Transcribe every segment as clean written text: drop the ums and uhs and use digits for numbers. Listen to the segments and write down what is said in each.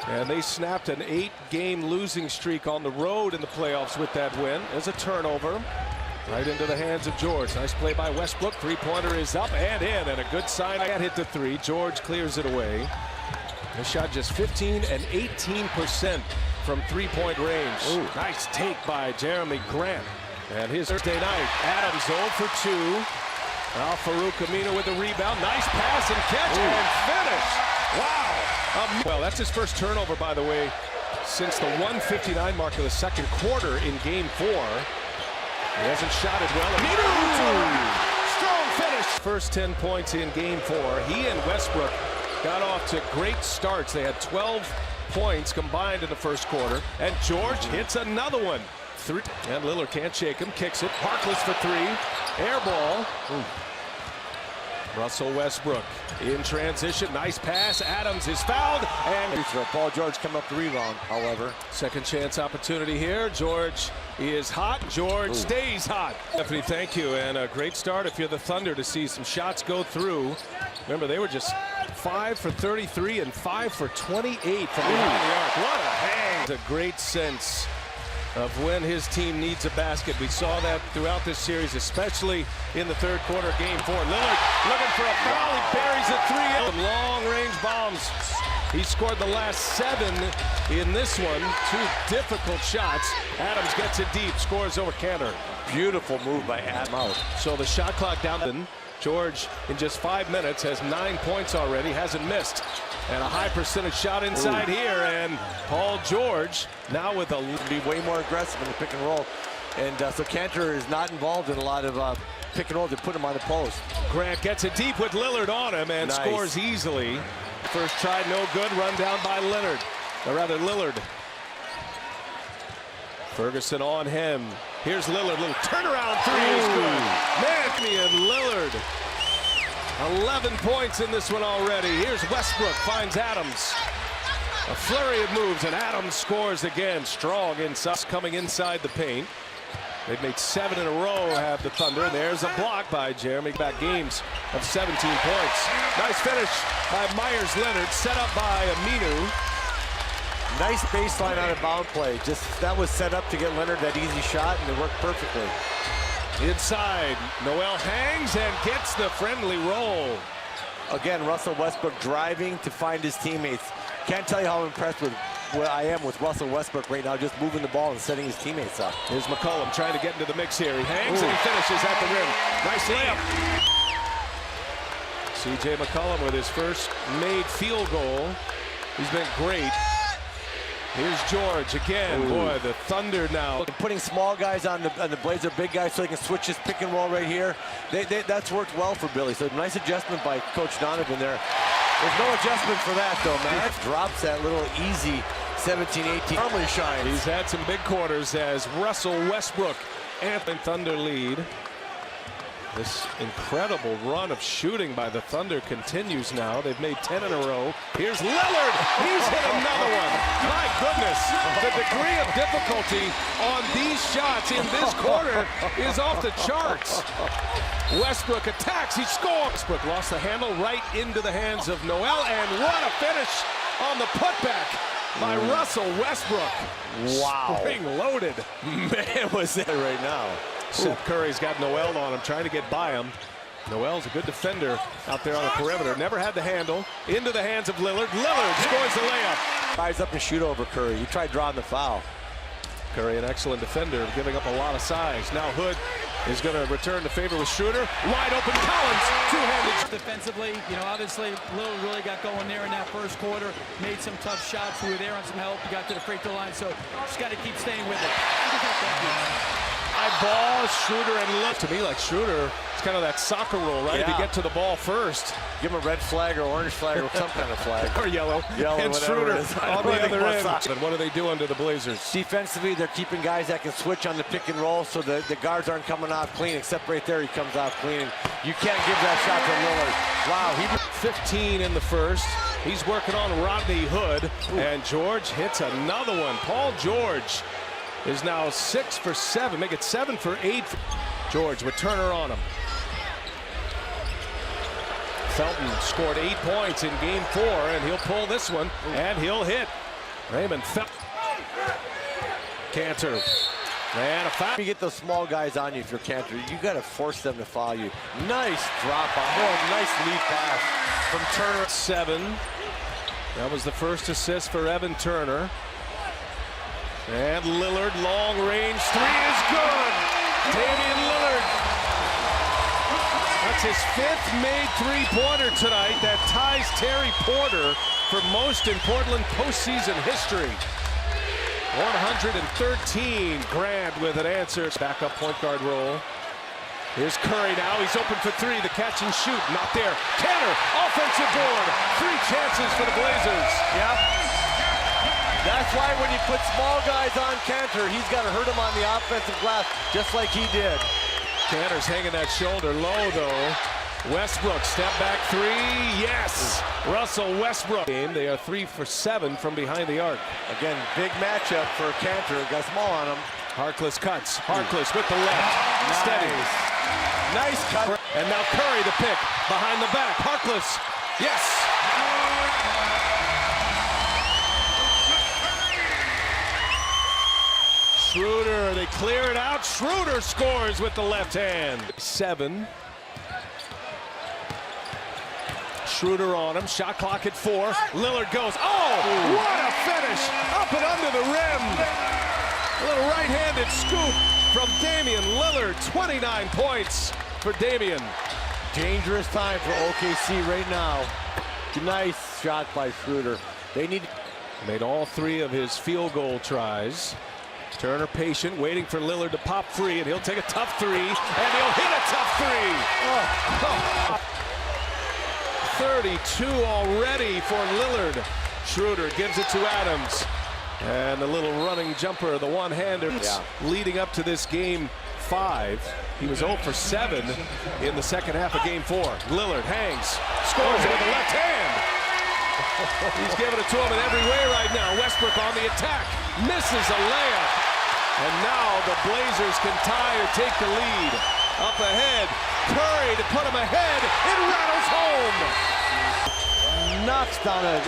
And they snapped an 8-game losing streak on the road in the playoffs with that win. There's a turnover. Right into the hands of George. Nice play by Westbrook. Three-pointer is up and in. And a good sign. That hit the three. George clears it away. They shot just 15 and 18% from three-point range. Ooh. Nice take by Jeremy Grant. And his Thursday night. Adams 0 for 2. Al-Farouq Aminu with the rebound. Nice pass and catch. Ooh. And finish. Wow. Well, that's his first turnover, by the way, since the 1:59 mark of the second quarter in Game 4. He hasn't shot it well. Aminu! Strong finish. First 10 points in Game 4. He and Westbrook got off to great starts. They had 12 points combined in the first quarter. And George hits another one. And Lillard can't shake him. Kicks it. Harkless for three. Air ball. Ooh. Russell Westbrook in transition. Nice pass. Adams is fouled. And Paul George coming up the rebound, however. Second chance opportunity here. George is hot. George stays hot. Stephanie, thank you. And a great start if you're the Thunder to see some shots go through. Remember, they were just 5 for 33 and 5 for 28 from behind the arc. What a hang. A great sense of when his team needs a basket. We saw that throughout this series, especially in the third quarter, Game 4. Lillard looking for a foul. He buries it three. Long-range bombs. He scored the last 7 in this one. 2 difficult shots. Adams gets it deep, scores over Kanter. Beautiful move by Adams. So the shot clock down. George, in just 5 minutes, has 9 points already, hasn't missed. And a high percentage shot inside here, and Paul George now with a be way more aggressive in the pick and roll, and so Kanter is not involved in a lot of pick and roll to put him on the post. Grant gets it deep with Lillard on him and scores easily. First try, no good. Run down by Leonard, or rather Lillard. Ferguson on him. Here's Lillard, little turnaround three is good. Manny and Lillard. 11 points in this one already. Here's Westbrook, finds Adams. A flurry of moves, and Adams scores again. Strong inside, coming inside the paint. They've made 7 in a row, have the Thunder. There's a block by Jeremy. Back games of 17 points. Nice finish by Myers Leonard, set up by Aminu. Nice baseline out of bound play. Just that was set up to get Leonard that easy shot, and it worked perfectly. Inside, Noel hangs and gets the friendly roll. Again, Russell Westbrook driving to find his teammates. Can't tell you how impressed with what I am with Russell Westbrook right now, just moving the ball and setting his teammates up. Here's McCollum trying to get into the mix here. He hangs and he finishes at the rim. Nice layup. C.J. McCollum with his first made field goal. He's been great. Here's George again. Boy, the Thunder now. Putting small guys on the Blazer big guys so they can switch his pick and roll right here. That's worked well for Billy. So nice adjustment by Coach Donovan there. There's no adjustment for that, though, man. Drops that little easy 17-18. Normally shines. He's had some big quarters as Russell Westbrook and Thunder lead. This incredible run of shooting by the Thunder continues now. They've made 10 in a row. Here's Lillard. He's hit another one. My goodness, the degree of difficulty on these shots in this quarter is off the charts. Westbrook attacks. He scores. Westbrook lost the handle right into the hands of Noel, and what a finish on the putback by Russell Westbrook. Wow. Spring loaded. Man, was that right now. Seth Curry's got Noel on him, trying to get by him. Noel's a good defender out there on the perimeter. Never had the handle. Into the hands of Lillard. Lillard scores the layup. Rise up and shoot over Curry. He tried drawing the foul. Curry, an excellent defender, giving up a lot of size. Now Hood is going to return the favor with Schroeder. Wide open Collins, two-handed. Defensively, you know, obviously Lillard really got going there in that first quarter. Made some tough shots. We were there on some help. He got to the free throw line, so just got to keep staying with it. High ball, Schroeder and Lillard. To me, like Schroeder, it's kind of that soccer roll, right? If you get to the ball first. Give him a red flag or orange flag or some kind of flag. Or yellow. And Schroeder on the other end. And what do they do under the Blazers? Defensively, they're keeping guys that can switch on the pick and roll so the guards aren't coming off clean, except right there he comes off clean. And you can't give that shot to Lillard. Wow, he did 15 in the first. He's working on Rodney Hood. And George hits another one. Paul George is now 6 for 7. Make it 7 for 8. George with Turner on him. Felton scored 8 points in Game 4, and he'll pull this one, and he'll hit. Raymond fell. Kanter. And a foul. You get those small guys on you if you're Kanter. You got to force them to foul you. Nice drop on. Oh, nice lead pass from Turner. 7. That was the first assist for Evan Turner. And Lillard, long range 3 is good. Damian Lillard. That's his 5th made three-pointer tonight. That ties Terry Porter for most in Portland postseason history. 113. Grant with an answer. Backup point guard role. Here's Curry now. He's open for 3. The catch and shoot. Not there. Kanter, offensive board. 3 chances for the Blazers. Yep. That's why when you put small guys on Kanter, he's got to hurt him on the offensive glass, just like he did. Kanter's hanging that shoulder low, though. Westbrook, step back 3. Yes! Russell Westbrook. They are 3 for 7 from behind the arc. Again, big matchup for Kanter. Got small on him. Harkless cuts. Harkless with the left. Nice. Steady. Nice cut. And now Curry the pick. Behind the back. Harkless. Yes! Schroeder, they clear it out. Schroeder scores with the left hand. 7. Schroeder on him. Shot clock at 4. Lillard goes. Oh, what a finish. Up and under the rim. A little right-handed scoop from Damian Lillard. 29 points for Damian. Dangerous time for OKC right now. Nice shot by Schroeder. They need. Made all 3 of his field goal tries. Turner patient, waiting for Lillard to pop free, and he'll take a tough 3, and he'll hit a tough 3. 32 already for Lillard. Schroeder gives it to Adams. And the little running jumper, the one-hander, leading up to this game 5. He was 0 for 7 in the second half of game 4. Lillard hangs, scores with the left hand. He's giving it to him in every way right now. Westbrook on the attack, misses a layup. And now the Blazers can tie or take the lead. Up ahead, Curry to put him ahead. It rattles home. Knocks down a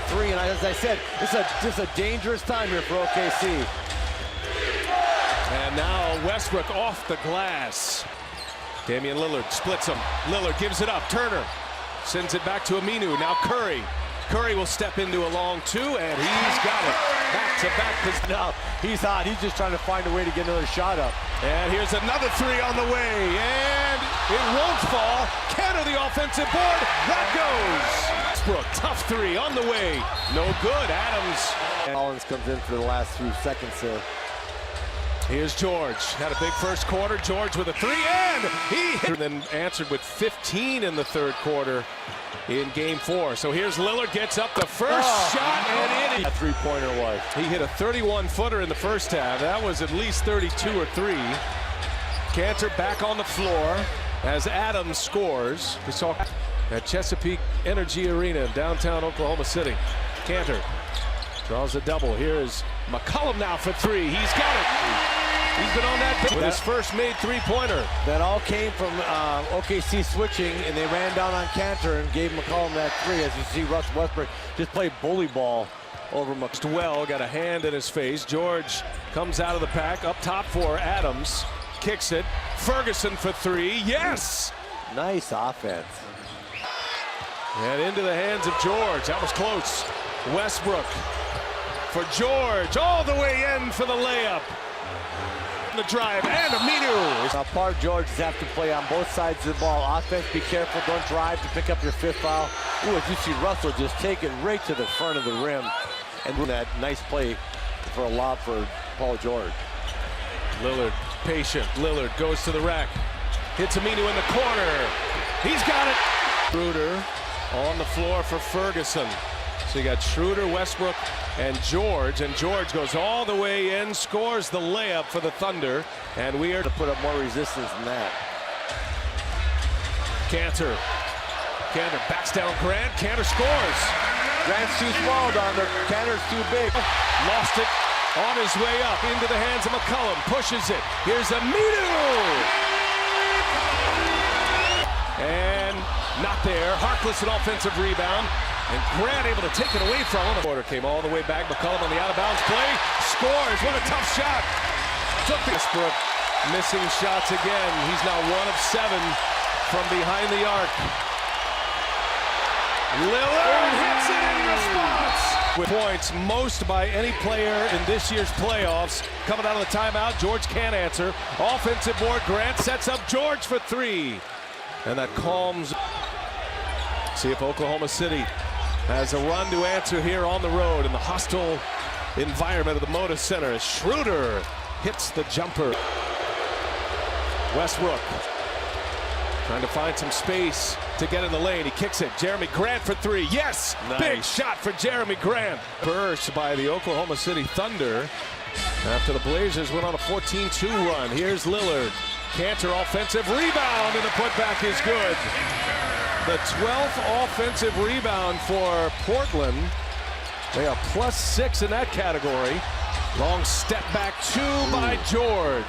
3, and as I said, this is a dangerous time here for OKC. And now Westbrook off the glass. Damian Lillard splits him. Lillard gives it up. Turner sends it back to Aminu. Now Curry. Curry will step into a long 2, and he's got it. Back-to-back. Now he's hot. He's just trying to find a way to get another shot up. And here's another 3 on the way, and it won't fall. Kanter the offensive board. That goes. Westbrook, tough 3 on the way. No good. Adams. Collins comes in for the last few seconds here. Here's George. Had a big first quarter. George with a 3, and he hit. Then answered with 15 in the third quarter in game 4. So here's Lillard, gets up the first shot, and in. That three-pointer was. He hit a 31-footer in the first half. That was at least 32 or 3. Kanter back on the floor as Adams scores. We saw at Chesapeake Energy Arena in downtown Oklahoma City. Kanter draws a double. Here's McCollum now for 3. He's got it. He's been on that with his first made three-pointer. That all came from OKC switching, and they ran down on Kanter and gave McCollum that 3. As you see, Russ Westbrook just played bully ball over McCollum. Well, got a hand in his face. George comes out of the pack, up top for Adams. Kicks it. Ferguson for 3. Yes! Nice offense. And into the hands of George. That was close. Westbrook for George. All the way in for the layup. The drive, and Aminu. Now, part George have to play on both sides of the ball. Offense, be careful. Don't drive to pick up your 5th foul. Ooh, as you see Russell just take it right to the front of the rim. And that nice play for a lob for Paul George. Lillard, patient. Lillard goes to the rack. Hits Aminu in the corner. He's got it. Schroeder on the floor for Ferguson. So you got Schroeder, Westbrook, and George goes all the way in, scores the layup for the Thunder, and we are to put up more resistance than that. Kanter backs down Grant. Kanter scores. Grant's too small down there. Kanter's too big. Lost it on his way up into the hands of McCollum. Pushes it. Here's Aminu. And not there. Harkless, an offensive rebound. And Grant able to take it away from him. The quarter came all the way back. McCollum on the out-of-bounds play. Scores. What a tough shot. Took Westbrook missing shots again. He's now 1 of 7 from behind the arc. Lillard hits it in response. With points, most by any player in this year's playoffs. Coming out of the timeout, George can't answer. Offensive board, Grant sets up George for 3. And that calms. See if Oklahoma City has a run to answer here on the road in the hostile environment of the Moda Center. As Schroeder hits the jumper. Westbrook trying to find some space to get in the lane. He kicks it. Jeremy Grant for 3. Yes! Nice. Big shot for Jeremy Grant. Burst by the Oklahoma City Thunder after the Blazers went on a 14-2 run. Here's Lillard. Cantor offensive rebound, and the putback is good. The 12th offensive rebound for Portland. They are +6 in that category. Long step back 2 by George.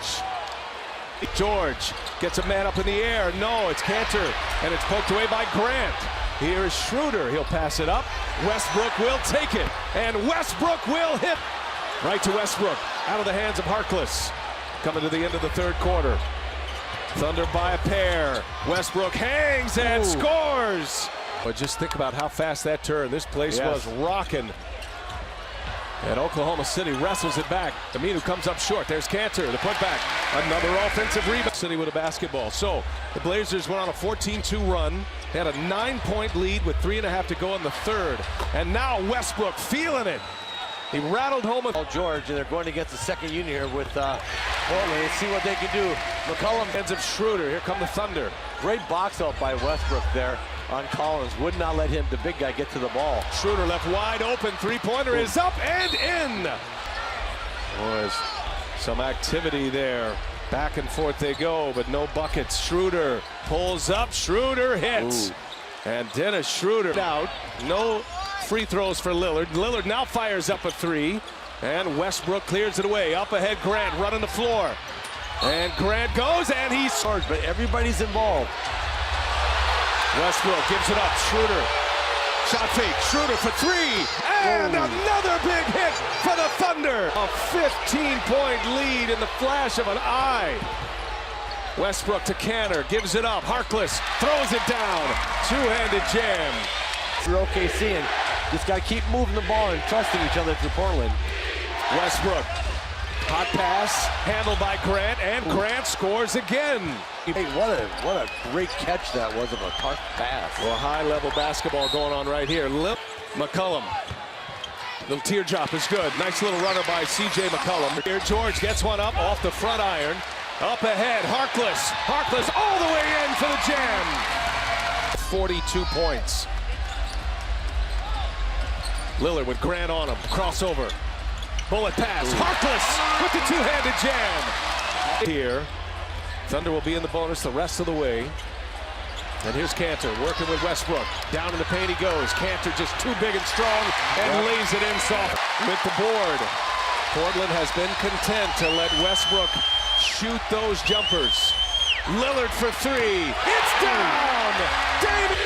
George gets a man up in the air. No, it's Cantor, and it's poked away by Grant. Here is Schroeder. He'll pass it up. Westbrook will take it, and Westbrook will hit. Right to Westbrook, out of the hands of Harkless. Coming to the end of the third quarter. Thunder by a pair. Westbrook hangs and scores. But just think about how fast that turned. This place was rocking. And Oklahoma City wrestles it back. Aminu comes up short. There's Cantor, the putback. Another offensive rebound. City with a basketball. So the Blazers went on a 14-2 run. They had a 9-point lead with 3.5 to go in the third. And now Westbrook feeling it. He rattled home with George, and they're going against the second unit here with Portland. Let's see what they can do. McCollum ends of Schroeder. Here come the Thunder. Great box out by Westbrook there on Collins. Would not let him, the big guy, get to the ball. Schroeder left wide open. Three-pointer is up and in. Was some activity there. Back and forth they go, but no buckets. Schroeder pulls up. Schroeder hits. And Dennis Schroeder out. No free throws for Lillard. Lillard now fires up a 3. And Westbrook clears it away. Up ahead, Grant running the floor. And Grant goes, and he scores. But everybody's involved. Westbrook gives it up. Schroeder. Shot fake. Schroeder for 3. And another big hit for the Thunder. A 15-point lead in the flash of an eye. Westbrook to Cantor. Gives it up. Harkless throws it down. Two-handed jam. For OKC, and just got to keep moving the ball and trusting each other through Portland. Westbrook. Hot pass. Handled by Grant. And Grant scores again. Hey, what a great catch that was of a tough pass. Well, high-level basketball going on right here. McCollum. Little teardrop is good. Nice little runner by C.J. McCollum. Here, George gets one up off the front iron. Up ahead, Harkless. Harkless all the way in for the jam. 42 points. Lillard with Grant on him. Crossover. Bullet pass. Harkless with the two-handed jam. Here. Thunder will be in the bonus the rest of the way. And here's Cantor working with Westbrook. Down in the paint he goes. Cantor just too big and strong and lays it in soft with the board. Portland has been content to let Westbrook shoot those jumpers. Lillard for 3. It's down! David!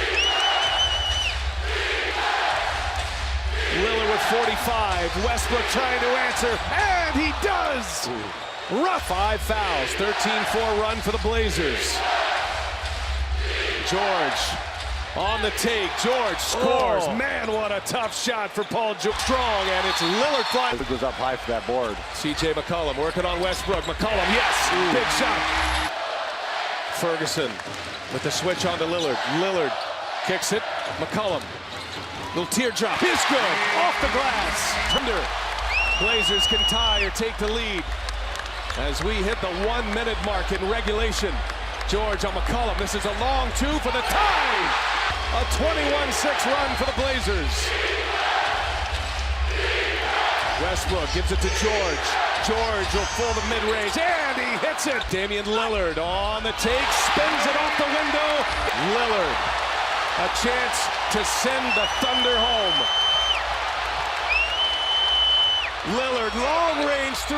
Lillard with 45. Westbrook trying to answer, and he does! Rough. 5 fouls, 13-4 run for the Blazers. George on the take. George scores. Man, what a tough shot for Paul George. Strong, and it's Lillard flying. It goes up high for that board. C.J. McCollum working on Westbrook. McCollum, yes, big shot. Ferguson with the switch on to Lillard. Lillard kicks it. McCollum. Little teardrop is good. Off the glass. Thunder. Blazers can tie or take the lead as we hit the 1-minute mark in regulation. George on McCollum. This is a long 2 for the tie. A 21-6 run for the Blazers. Westbrook gives it to George. George will pull the mid-range, and he hits it. Damian Lillard on the take, spins it off the window. Lillard, a chance to send the Thunder home. Lillard, long-range 3.